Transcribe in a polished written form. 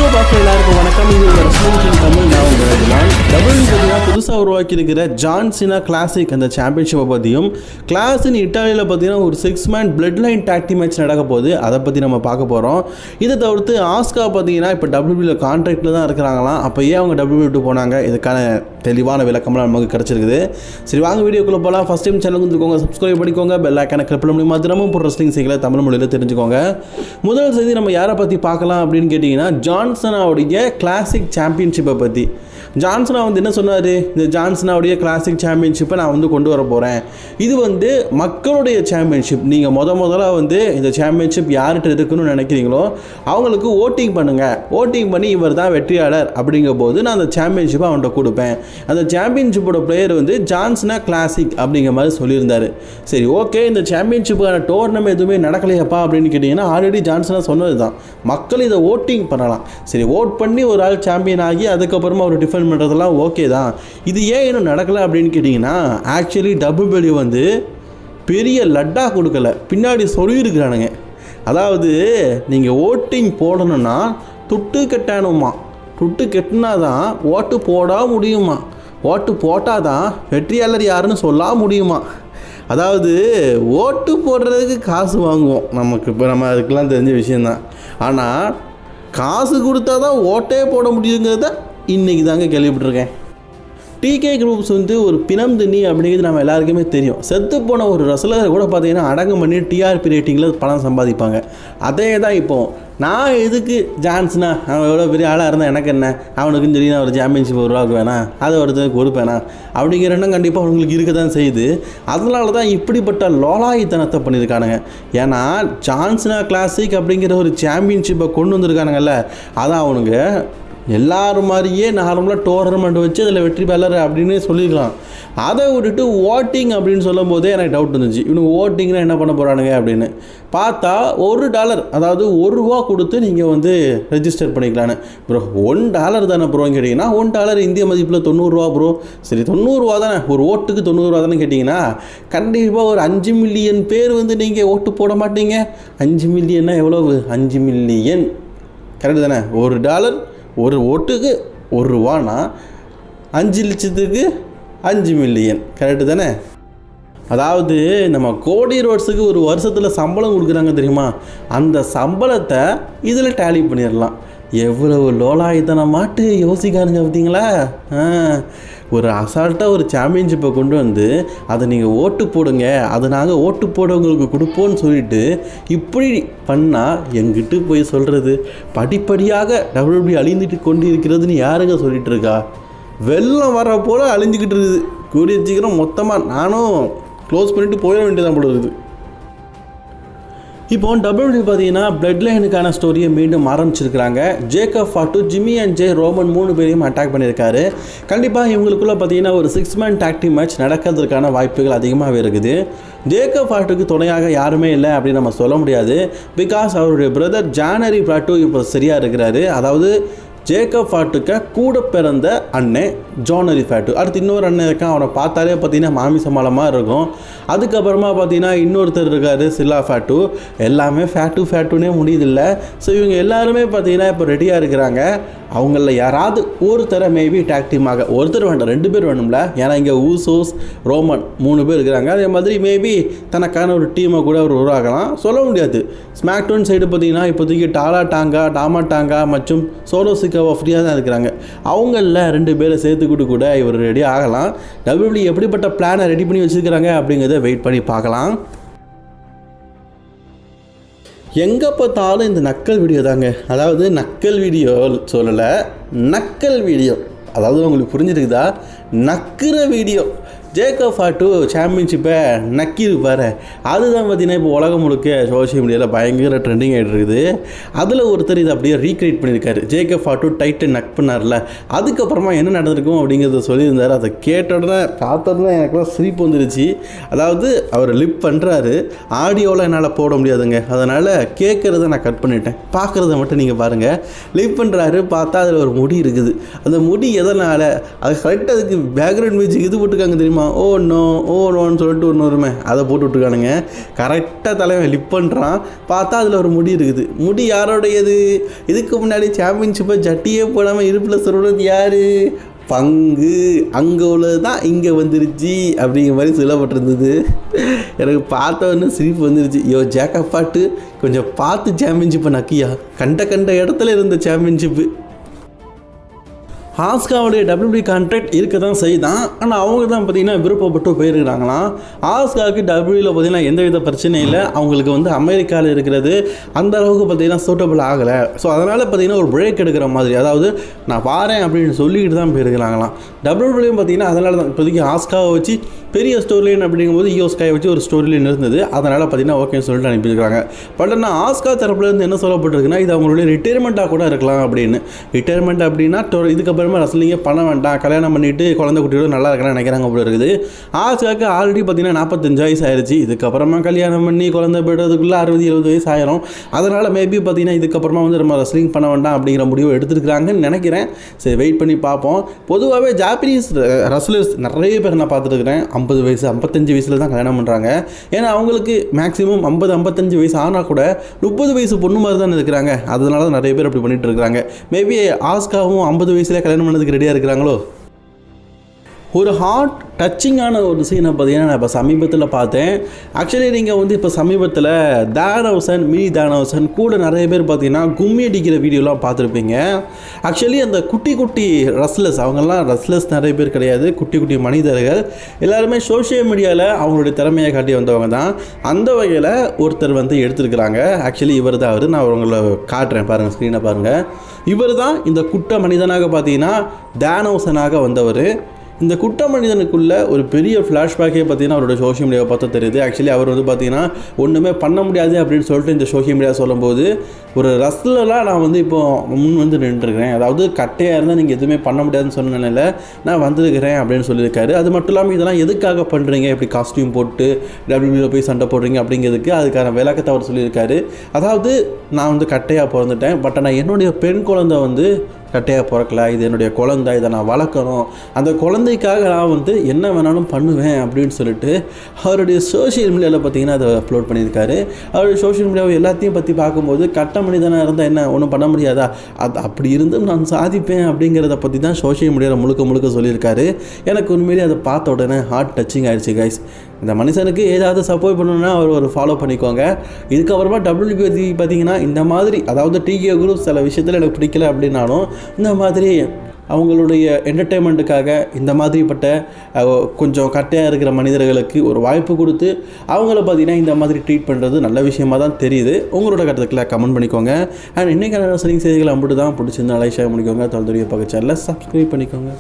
Video பார்க்குற எல்லாருக்கும் வணக்கம். இது ஒரு ரெஸ்லிங் கிங் தமிழ். நான் உங்கள் பார்த்தீங்கன்னா புதுசாக உருவாக்கி இருக்கிற ஜான் சினா கிளாசிக் அந்த சாம்பியன்ஷிப்பை பற்றியும், கிளாஸ் இன் இட்டாலியில் பார்த்தீங்கன்னா ஒரு 6 man blood line talk team match நடக்க போகுது. அதை பற்றி நம்ம பார்க்க போகிறோம். இதை தவிர்த்து ஆஸ்கா பார்த்தீங்கன்னா இப்போ WWE கான்ட்ராக்டில் தான் இருக்கிறாங்களாம். அப்போ ஏன் அவங்க WWE போனாங்க, இதுக்கான தெளிவான விளக்கம்லாம் நமக்கு கிடச்சிருக்குது. சரி, வாங்க வீடியோக்குள்ளே போகலாம். ஃபஸ்ட் டைம் சேனலுக்கு வந்துருக்கோங்க, சப்ஸ்கிரைப் பண்ணிக்கோங்க, பெல் ஐக்கானை கிளிக் பண்ண முடியுமா, தினமும் ஒரு ரெஸ்லிங் செய்யல தமிழ் மொழியில் தெரிஞ்சுக்கோங்க. முதல் செய்தி நம்ம யாரை பற்றி பார்க்கலாம் அப்படின்னு கேட்டிங்கன்னா, ஜான் சினாவுடைய கிளாசிக் சாம்பியன்ஷிப்பை பற்றி. ஜான் சினா என்ன சொன்னார், இந்த ஜான் சினாவுடைய கிளாசிக் சாம்பியன்ஷிப்பை நான் கொண்டு வர போகிறேன். இது மக்களுடைய சாம்பியன்ஷிப். நீங்கள் முதல்ல இந்த சாம்பியன்ஷிப் யார்கிட்ட இருக்குன்னு நினைக்கிறீங்களோ அவங்களுக்கு ஓட்டிங் பண்ணுங்கள். ஓட்டிங் பண்ணி இவர் தான் வெற்றியாளர் அப்படிங்கும் போது நான் அந்த சாம்பியன்ஷிப்பை அவன்கிட்ட கொடுப்பேன். அந்த சாம்பியன்ஷிப்போட பிளேயர் ஜான் சினா கிளாசிக் அப்படிங்கிற மாதிரி சொல்லியிருந்தார். சரி, ஓகே, இந்த சாம்பியன்ஷிப்புக்கான டோர்னமெண்ட் எதுவுமே நடக்கலையப்பா அப்படின்னு கேட்டிங்கன்னா, ஆல்ரெடி ஜான் சினா சொன்னது தான், மக்கள் இதை ஓட்டிங் பண்ணலாம். சரி, ஓட் பண்ணி ஒரு ஆள் சாம்பியன் ஆகி அதுக்கப்புறமா ஒரு டிஃபெண்ட் பண்ணுறதெல்லாம் ஓகே தான். இது ஏன் இன்னும் நடக்கலை அப்படின்னு கேட்டிங்கன்னா, ஆக்சுவலி WWE பெரிய லட்டா கொடுக்கல, பின்னாடி சொல்லியிருக்கிறானுங்க. அதாவது நீங்கள் ஓட்டிங் போடணும்னா துட்டு கட்டணுமா, துட்டு கட்டினா தான் ஓட்டு போட முடியுமா, ஓட்டு போட்டால் தான் வெற்றியாளர் யாருன்னு சொல்ல முடியுமா. அதாவது ஓட்டு போடுறதுக்கு காசு வாங்குவோம், நமக்கு இப்போ நம்ம அதுக்கெல்லாம் தெரிஞ்ச விஷயந்தான். ஆனால் காசு கொடுத்தா தான் ஓட்டே போட முடியுங்கிறத இன்றைக்கி தாங்க கேள்விப்பட்டிருக்கேன். டிகே குரூப்ஸ் ஒரு பிணம் திண்ணி அப்படிங்கிறது நம்ம எல்லாருக்குமே தெரியும். செத்து போன ஒரு ரசலரை கூட பார்த்தீங்கன்னா அடங்கம் பண்ணி டிஆர்பி ரேட்டிங்கில் பணம் சம்பாதிப்பாங்க. அதே தான் இப்போது நான் எதுக்கு ஜான்ஸ்னா, அவன் எவ்வளோ பெரிய ஆளாக இருந்தால் எனக்கு என்ன, அவனுக்குன்னு சொல்லி நான் ஒரு சாம்பியன்ஷிப் உருவாக்க வேணாம், அதை ஒருத்தருக்கு கொடுப்பேனா அப்படிங்கிற எண்ணம் கண்டிப்பாக அவங்களுக்கு இருக்க தான் செய்யுது. அதனால தான் இப்படிப்பட்ட லோலாயித்தனத்தை பண்ணியிருக்கானுங்க. ஏன்னா ஜான்ஸ்னா கிளாசிக் அப்படிங்கிற ஒரு சாம்பியன்ஷிப்பை கொண்டு வந்திருக்கானுங்கல்ல, அதான் அவனுங்க எல்லாரும் மாதிரியே நார்மலாக டோர்னமெண்ட் வச்சு அதில் வெற்றி பெறர் அப்படின்னு சொல்லியிருக்கலாம். அதை விட்டுட்டு ஓட்டிங் அப்படின்னு சொல்லும் போதே எனக்கு டவுட் இருந்துச்சு, இவனுக்கு ஓட்டிங்னா என்ன பண்ண போகிறானுங்க அப்படின்னு பார்த்தா $1, அதாவது ₹1 கொடுத்து நீங்கள் ரெஜிஸ்டர் பண்ணிக்கலான்னு. ப்ரோ $1 தானே ப்ரோன்னு கேட்டிங்கன்னா, $1 இந்திய மதிப்பில் $90 ப்ரோ. சரி, $90 தானே, ஒரு ஓட்டுக்கு $90 தானே கேட்டிங்கன்னா, கண்டிப்பாக ஒரு 5 மில்லியன் பேர் நீங்கள் ஓட்டு போட மாட்டீங்க. 5 மில்லியன்னா எவ்வளவு, 5 மில்லியன் கரெக்டு தானே. $1 ஒரு ஓட்டுக்கு ₹1 5 லட்சத்துக்கு 5 மில்லியன் கரெக்டு தானே. அதாவது நம்ம கோடி ரோட்ஸுக்கு ஒரு வருஷத்தில் சம்பளம் கொடுக்குறாங்க தெரியுமா, அந்த சம்பளத்தை இதில் டேலி பண்ணிடலாம். எவ்வளவு லோலாயுத்தனமாட்டு யோசிக்காருங்க பார்த்தீங்களா. ஒரு அசால்ட்டாக ஒரு சாம்பியன்ஷிப்பை கொண்டு அதை நீங்கள் ஓட்டு போடுங்க, அதை நாங்கள் ஓட்டு போடவங்களுக்கு கொடுப்போன்னு சொல்லிட்டு இப்படி பண்ணால் எங்கிட்டு போய் சொல்கிறது. படிப்படியாக WWE அழிந்துட்டு கொண்டு இருக்கிறதுன்னு யாருங்க சொல்லிகிட்டு இருக்கா. வெள்ளம் வர போல் அழிஞ்சிக்கிட்டு இருக்குது. கூடிய சீக்கிரம் மொத்தமாக நானும் க்ளோஸ் பண்ணிவிட்டு போயிட வேண்டியதான் போல இருக்குது. இப்போ WWE பார்த்தீங்கன்னா பிளட் லைனுக்கான ஸ்டோரியை மீண்டும் ஆரம்பிச்சிருக்கிறாங்க. Jacob Fatu, Jimmy and Jey Roman 3 பேரையும் அட்டாக் பண்ணியிருக்காரு. கண்டிப்பாக இவங்களுக்குள்ளே பார்த்தீங்கன்னா ஒரு 6 man டாக் டீம் மேட்ச் நடக்கிறதுக்கான வாய்ப்புகள் அதிகமாகவே இருக்குது. ஜேக்கப் ஃபாட்டுக்கு துணையாக யாருமே இல்லை அப்படின்னு நம்ம சொல்ல முடியாது. பிகாஸ் அவருடைய பிரதர் ஜானரி ஃபாட்டு இப்போ சரியாக இருக்கிறாரு. அதாவது ஜேக்கப் ஃபாட்டுக்கு கூட பிறந்த அண்ணன் ஜானரி ஃபாட்டு, அடுத்து இன்னொரு அண்ணன் இருக்கான், அவனை பார்த்தாலே பார்த்தீங்கன்னா மாமிசமாலமாக இருக்கும். அதுக்கப்புறமா பார்த்தீங்கன்னா இன்னொருத்தர் இருக்கார் சில்லா ஃபாட்டு. எல்லாமே ஃபேட்டுன்னே முடியுதில்லை. ஸோ இவங்க எல்லாருமே பார்த்தீங்கன்னா இப்போ ரெடியாக இருக்கிறாங்க. அவங்களில் யாராவது ஒருத்தரை மேபி டாக் டீமாக, ஒருத்தர் வேண்டாம் 2 பேர் வேணும்ல, ஏன்னா இங்கே ஊசோஸ் ரோமன் 3 பேர் இருக்கிறாங்க. அதே மாதிரி மேபி தனக்கான ஒரு டீமை கூட அவர் உருவாக்கலாம், சொல்ல முடியாது. ஸ்மாக்டவுன் சைடு பார்த்தீங்கன்னா இப்போதைக்கு டாமா டாங்கா மற்றும் சோலோ சிக்காவா ஃப்ரீயாக தான் இருக்கிறாங்க. அவங்களில் 2 பேரை சேர்த்துக்கிட்டு கூட இவர் ரெடி ஆகலாம். WWE எப்படிப்பட்ட பிளானை ரெடி பண்ணி வச்சுருக்கிறாங்க அப்படிங்கிறத வெயிட் பண்ணி பார்க்கலாம். எங்கே பார்த்தாலும் இந்த நக்கல் வீடியோ தாங்க. அதாவது நக்கல் வீடியோ சொல்லலை, நக்கல் வீடியோ. அதாவது உங்களுக்கு புரிஞ்சிருக்குதா, நக்கிற வீடியோ. ஜேக்கப் ஃபாட்டு சாம்பியன்ஷிப்பை நக்கியிருப்பார். அதுதான் பார்த்தீங்கன்னா இப்போ உலகம் முழுக்க சோஷியல் மீடியாவில் பயங்கர ட்ரெண்டிங் ஆகிட்டு இருக்குது. அதில் ஒருத்தர் இதை அப்படியே ரீக்ரியேட் பண்ணியிருக்காரு. ஜேக்கப் ஃபாட்டு டைட்டை நக் பண்ணார்ல, அதுக்கப்புறமா என்ன நடந்திருக்கும் அப்படிங்கிறத சொல்லியிருந்தார். அதை கேட்டோடனே பார்த்தோன்னா எனக்குலாம் சிரிப்பு வந்துருச்சு. அதாவது அவர் லிப் பண்ணுறாரு, ஆடியோவில் என்னால் போட முடியாதுங்க, அதனால் கேட்குறத நான் கட் பண்ணிட்டேன், பார்க்குறத மட்டும் நீங்கள் பாருங்கள். லிப் பண்ணுறாரு, பார்த்தா அதில் ஒரு முடி இருக்குது. அந்த முடி எதனால், அது கரெக்டாக அதுக்கு பேக்ரவுண்ட் மியூசிக் இது போட்டுருக்காங்க தெரியுமா, தெரியுமா? ஓ நோன்னு சொல்லிட்டு ஒன்று வருமே, அதை போட்டு விட்டுருக்கானுங்க. கரெக்டாக தலைவன் லிப் பண்ணுறான். பார்த்தா அதில் ஒரு முடி இருக்குது. முடி யாரோடையது? இதுக்கு முன்னாடி சாம்பியன்ஷிப்பை ஜட்டியே போடாமல் இருப்பில் சொல்கிறது யார்? பங்கு. அங்கே உள்ளது தான் இங்கே வந்துருச்சு அப்படிங்கிற மாதிரி சொல்லப்பட்டிருந்தது. எனக்கு பார்த்தவொன்னே சிரிப்பு வந்துருச்சு. ஜேக்கப் பாட்டு கொஞ்சம் பார்த்து சாம்பியன்ஷிப்பை நக்கியா. கண்ட இடத்துல இருந்த சாம்பியன்ஷிப்பு. ஆஸ்காவுடைய WWE கான்ட்ராக்ட் இருக்க தான் செய்தான். ஆனால் அவங்க தான் பார்த்திங்கன்னா விருப்பப்பட்டு போயிருக்கிறாங்களாம். ஆஸ்காவுக்கு WWEயில் பார்த்திங்கன்னா எந்தவித பிரச்சனையும் இல்லை. அவங்களுக்கு வந்து அமெரிக்காவில் இருக்கிறது அந்த அளவுக்கு பார்த்திங்கன்னா சூட்டபிள் ஆகலை. ஸோ அதனால் பார்த்திங்கன்னா ஒரு பிரேக் எடுக்கிற மாதிரி, அதாவது நான் வாரேன் அப்படின்னு சொல்லிக்கிட்டு தான் போயிருக்கிறாங்களாம். WWEலையும் பார்த்திங்கன்னா அதனால தான் இப்போதைக்கு ஆஸ்காவை வச்சு பெரிய ஸ்டோரி லைன் அப்படிங்கும்போது ஈயோ ஸ்கையை வச்சு ஒரு ஸ்டோரி லைன் இருந்தது. அதனால் பார்த்திங்கன்னா ஓகேன்னு சொல்லிட்டு அனுப்பியிருக்காங்க. பட் ஆனால் ஆஸ்கா தரப்புலேருந்து என்ன சொல்லப்பட்டிருக்குன்னா, இது அவங்களுடைய ரிட்டையர்மெண்ட்டாக கூட இருக்கலாம் அப்படின்னு. ரிட்டையர்மெண்ட் அப்படின்னா இதுக்கப்புறமா ரஸ்லிங்கே பண்ண வேண்டாம், கல்யாணம் பண்ணிவிட்டு குழந்தை குட்டியோட நல்லா இருக்கலாம்னு நினைக்கிறாங்க அப்படி இருக்குது. ஆஸ்காவுக்கு ஆல்ரெடி பார்த்திங்கன்னா 45 வயசு ஆயிடுச்சு. இதுக்கப்புறமா கல்யாணம் பண்ணி குழந்தை போய்டுறதுக்குள்ளே 60-70 வயசு ஆயிரும். அதனால் மேபி பார்த்திங்கன்னா இதுக்கப்புறமா வந்து நம்ம ரஸ்லிங் பண்ண வேண்டாம் அப்படிங்கிற முடிவு எடுத்துருக்குறாங்கன்னு நினைக்கிறேன். சரி, வெயிட் பண்ணி பார்ப்போம். பொதுவாகவே ஜாப்பனீஸ் ரஸ்லர்ஸ் நிறைய பேர் நான் பார்த்துருக்குறேன் 50 வயசு 55 வயசில் தான் கல்யாணம் பண்ணுறாங்க. ஏன்னா அவங்களுக்கு மேக்ஸிமம் 50-55 வயசு ஆனால் கூட 30 வயசு பொண்ணு மாதிரி தான் இருக்கிறாங்க. அதனால தான் நிறைய பேர் அப்படி பண்ணிட்டு இருக்கிறாங்க. மேபி ஆஸ்காவும் 50 வயசுல கல்யாணம் பண்ணதுக்கு ரெடியாக இருக்கிறாங்களோ. ஒரு ஹார்ட் டச்சிங்கான ஒரு சீனை பார்த்தீங்கன்னா நான் இப்போ சமீபத்தில் பார்த்தேன். ஆக்சுவலி நீங்கள் வந்து இப்போ சமீபத்தில் தானவசன் மினி தானவசன் கூட நிறைய பேர் பார்த்தீங்கன்னா கும்மி அடிக்கிற வீடியோலாம் பார்த்துருப்பீங்க. ஆக்சுவலி அந்த குட்டி குட்டி ரஸ்லர்ஸ், அவங்கெல்லாம் ரஸ்லர்ஸ் நிறைய பேர் கிடையாது, குட்டி குட்டி மனிதர்கள் எல்லாருமே சோஷியல் மீடியாவில் அவங்களுடைய திறமையை காட்டி வந்தவங்க தான். அந்த வகையில் ஒருத்தர் வந்து எடுத்துருக்குறாங்க. ஆக்சுவலி இவர் தான் அவர். நான் உங்களை காட்டுறேன் பாருங்கள், ஸ்க்ரீனை பாருங்கள். இவர் தான் இந்த குட்ட மனிதனாக பார்த்தீங்கன்னா தானவசனாக வந்தவர். இந்த குட்ட மனிதனுக்குள்ள ஒரு பெரிய ஃப்ளாஷ்பேக்கே பார்த்தீங்கன்னா அவரோட சோஷியல் மீடியாவை பார்த்தா தெரியுது. ஆக்சுவலி அவர் வந்து பார்த்தீங்கன்னா ஒன்றுமே பண்ண முடியாது அப்படின்னு சொல்லிட்டு இந்த சோஷியல் மீடியா சொல்லும்போது, ஒரு ரஸ்லராக நான் வந்து இப்போ முன் வந்து நின்றுருக்கிறேன், அதாவது கட்டையாக இருந்தால் நீங்கள் எதுவுமே பண்ண முடியாதுன்னு சொன்ன நிலையில் நான் வந்திருக்கிறேன் அப்படின்னு சொல்லியிருக்காரு. அது மட்டும் இல்லாமல் இதெல்லாம் எதுக்காக பண்ணுறீங்க, இப்படி காஸ்டியூம் போட்டு WWEயில் போய் சண்டை போடுறீங்க அப்படிங்கிறதுக்கு அதுக்கான விளக்கத்தை அவர் சொல்லியிருக்காரு. அதாவது நான் வந்து கட்டையாக பிறந்துட்டேன், பட் ஆனால் என்னுடைய பெண் குழந்தை வந்து கட்டையாக பிறக்கல, இது என்னுடைய குழந்தை, இதை நான் வளர்க்கணும், அந்த குழந்தைக்காக நான் வந்து என்ன வேணாலும் பண்ணுவேன் அப்படின்னு சொல்லிட்டு அவருடைய சோஷியல் மீடியாவில் பார்த்தீங்கன்னா அதை அப்லோட் பண்ணியிருக்காரு. அவருடைய சோஷியல் மீடியாவை எல்லாத்தையும் பற்றி பார்க்கும்போது கட்ட மனிதனாக இருந்தால் என்ன ஒன்றும் பண்ண முடியாதா, அது அப்படி இருந்தும் நான் சாதிப்பேன் அப்படிங்கிறத பற்றி தான் சோஷியல் மீடியாவில் முழுக்க சொல்லியிருக்காரு. எனக்கு உண்மையிலேயே அதை பார்த்த உடனே ஹார்ட் டச்சிங் ஆகிடுச்சு கைஸ். இந்த மனுஷனுக்கு ஏதாவது சப்போர்ட் பண்ணணுன்னா அவர் ஒரு ஃபாலோ பண்ணிக்கோங்க. இதுக்கப்புறமா WWE பார்த்தீங்கன்னா இந்த மாதிரி, அதாவது TKO குரூப் சில விஷயத்தில் எனக்கு பிடிக்கல அப்படின்னாலும் இந்த மாதிரி அவங்களுடைய என்டர்டெயின்மெண்ட்டுக்காக இந்த மாதிரிப்பட்ட கொஞ்சம் கட்டையாக இருக்கிற மனிதர்களுக்கு ஒரு வாய்ப்பு கொடுத்து அவங்கள பார்த்திங்கன்னா இந்த மாதிரி ட்ரீட் பண்ணுறது நல்ல விஷயமாக தான் தெரியுது. உங்களோட கருத்துக்களை கமெண்ட் பண்ணிக்கோங்க. அண்ட் இன்றைக்கான செய்திகள் அப்படி தான் பிடிச்சிருந்தா லைக் ஷேர் பண்ணிக்கோங்க. தொலைதொரிய பக்க சேனலை சப்ஸ்கிரைப் பண்ணிக்கோங்க.